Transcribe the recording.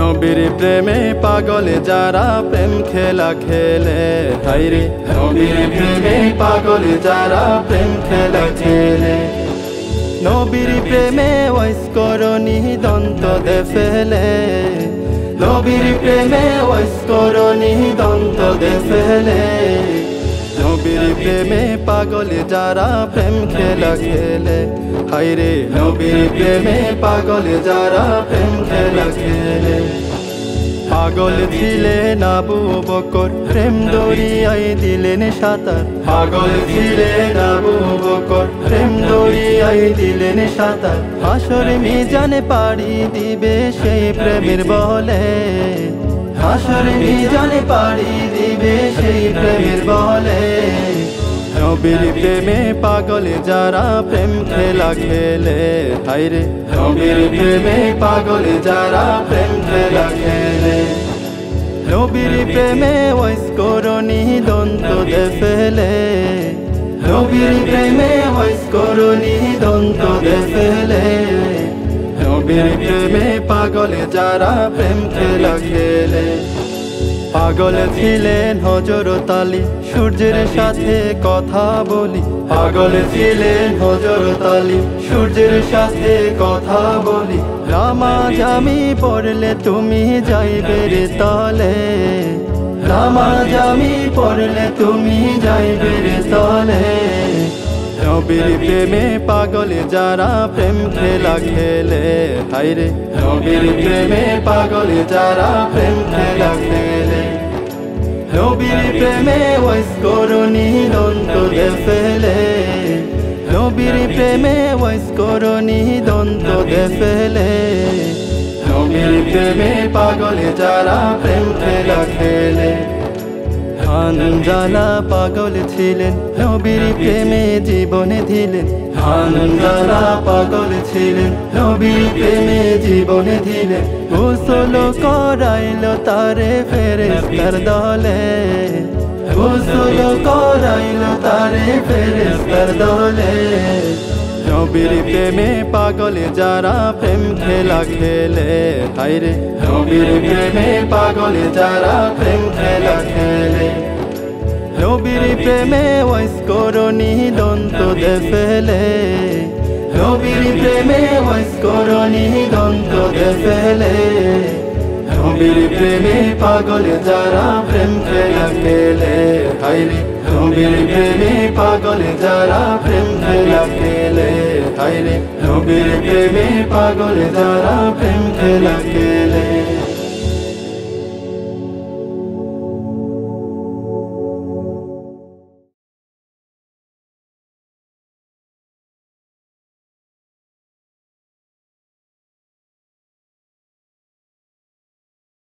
নবীর প্রেমে পাগলে যারা প্রেম খেলা খেলে, হায়রে নবীর প্রেমে পাগলে যারা প্রেম খেলা খেলে। নবীর প্রেমে ওয়াইসকরণী দন্ত দে ফেলে, নবীর প্রেমে ওয়াইসকরণী দন্ত দে ফেলে। নবীর প্রেমে পাগলে যারা প্রেম খেলা খেলে, হায়রে নবীর প্রেমে পাগলে যারা প্রেম খেলা খেলে। পাগল ছিলেন আবু বকর, প্রেম দরিয়ায় দিলেন সাঁতার। পাগল ছিলেন আবু বকর, প্রেম দরিয়ায় দিলেন সাঁতার। হাসর মিজানে পাড়ি দিবে সেই প্রেমের বলে, হাসর মিজানে পাড়ি দিবে সেই প্রেমের বলে। নবীর প্রেমে পাগলে যারা প্রেম খেলা খেলে, হায়রে নবীর প্রেমে পাগলে যারা প্রেম খেলা খেলে। নবীর প্রেমে ওয়াইসকরণী দন্ত দে ফেলে, নবীর প্রেমে ওয়াইসকরণী দন্ত দে ফেলে। নবীর প্রেমে পাগলে যারা প্রেম খেলা খেলে। পাগল ছিলেন হযরত আলী, সূর্যের সাথে কথা বলি। পাগল ছিলেন হযরত আলী, সূর্যের সাথে কথা বলি। নামাজ আমি পড়লে তুমি যাইবে রে তলে, নামাজ আমি পড়লে তুমি যাইবে রে তলে। নবীর প্রেমে পাগলে যারা প্রেম খেলা খেলে, হায়রে নবীর প্রেমে পাগলে যারা প্রেম খেলা খেলে। নবীর প্রেমে ওয়াইসকরণী দন্ত দে ফেলে, নবীর প্রেমে ওয়াইসকরণী দন্ত দে ফেলে। নবীর প্রেমে পাগলে যারা প্রেম খেলা খেলে। হানজালা পাগল ছিলেন, নবীর প্রেমে জীবনে দিলেন। হানজালা পাগল ছিলেন, নবীর প্রেমে জীবনে দিলেন। গোসল করাইল তারে ফেরেশতার দলে, গোসল করাইল তারে ফেরেশতার দলে। নবীর প্রেমে পাগলে যারা প্রেম খেলা খেলে, হায়রে নবীর প্রেমে পাগলে যারা প্রেম খেলা খেলে। নবীর প্রেমে ওয়াইসকরণী দন্ত দে ফেলে, নবীর প্রেমে ওয়াইসকরণী দন্ত দে ফেলে। নবীর প্রেমে পাগলে যারা প্রেম খেলা খেলে, হায়রে নবীর প্রেমে পাগলে যারা প্রেম খেলা খেলে, হায়রে নবীর প্রেমে পাগলে যারা প্রেম খেলা খেলে।